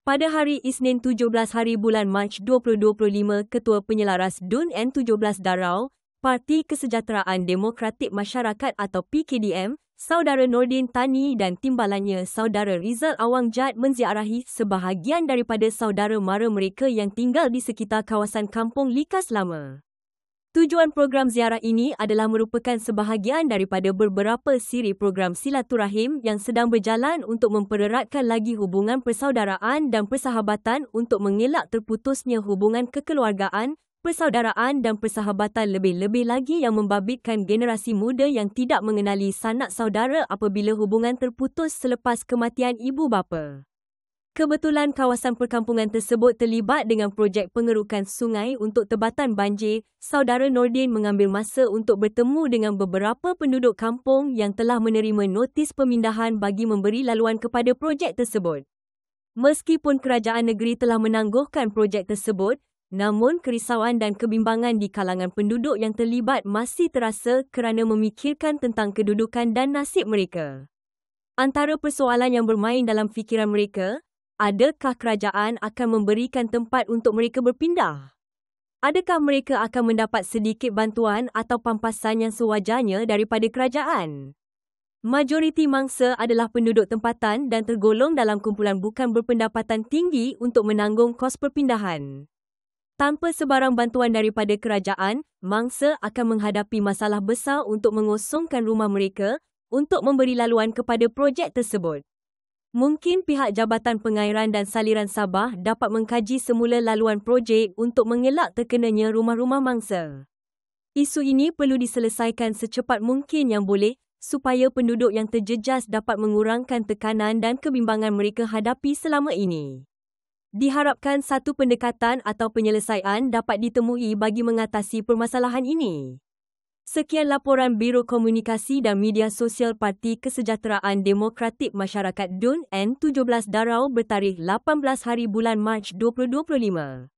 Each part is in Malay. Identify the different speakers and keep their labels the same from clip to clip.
Speaker 1: Pada hari Isnin 17 hari bulan Mac 2025, Ketua Penyelaras DUN N17 Darau, Parti Kesejahteraan Demokratik Masyarakat atau PKDM, Saudara Nordin Tani dan timbalannya Saudara Rizal Awang Jad menziarahi sebahagian daripada saudara mara mereka yang tinggal di sekitar kawasan Kampung Likas Lama. Tujuan program ziarah ini adalah merupakan sebahagian daripada beberapa siri program silaturahim yang sedang berjalan untuk mempereratkan lagi hubungan persaudaraan dan persahabatan untuk mengelak terputusnya hubungan kekeluargaan, persaudaraan dan persahabatan lebih-lebih lagi yang membabitkan generasi muda yang tidak mengenali sanak saudara apabila hubungan terputus selepas kematian ibu bapa. Kebetulan kawasan perkampungan tersebut terlibat dengan projek pengerukan sungai untuk tebatan banjir, Saudara Nordin mengambil masa untuk bertemu dengan beberapa penduduk kampung yang telah menerima notis pemindahan bagi memberi laluan kepada projek tersebut. Meskipun kerajaan negeri telah menangguhkan projek tersebut, namun kerisauan dan kebimbangan di kalangan penduduk yang terlibat masih terasa kerana memikirkan tentang kedudukan dan nasib mereka. Antara persoalan yang bermain dalam fikiran mereka, adakah kerajaan akan memberikan tempat untuk mereka berpindah? Adakah mereka akan mendapat sedikit bantuan atau pampasan yang sewajarnya daripada kerajaan? Majoriti mangsa adalah penduduk tempatan dan tergolong dalam kumpulan bukan berpendapatan tinggi untuk menanggung kos perpindahan. Tanpa sebarang bantuan daripada kerajaan, mangsa akan menghadapi masalah besar untuk mengosongkan rumah mereka untuk memberi laluan kepada projek tersebut. Mungkin pihak Jabatan Pengairan dan Saliran Sabah dapat mengkaji semula laluan projek untuk mengelak terkenanya rumah-rumah mangsa. Isu ini perlu diselesaikan secepat mungkin yang boleh supaya penduduk yang terjejas dapat mengurangkan tekanan dan kebimbangan mereka hadapi selama ini. Diharapkan satu pendekatan atau penyelesaian dapat ditemui bagi mengatasi permasalahan ini. Sekian laporan Biro Komunikasi dan Media Sosial Parti Kesejahteraan Demokratik Masyarakat DUN N17 Darau bertarikh 18 hari bulan Mac 2025.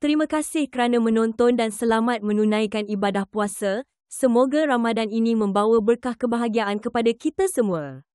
Speaker 1: Terima kasih kerana menonton dan selamat menunaikan ibadah puasa. Semoga Ramadan ini membawa berkah kebahagiaan kepada kita semua.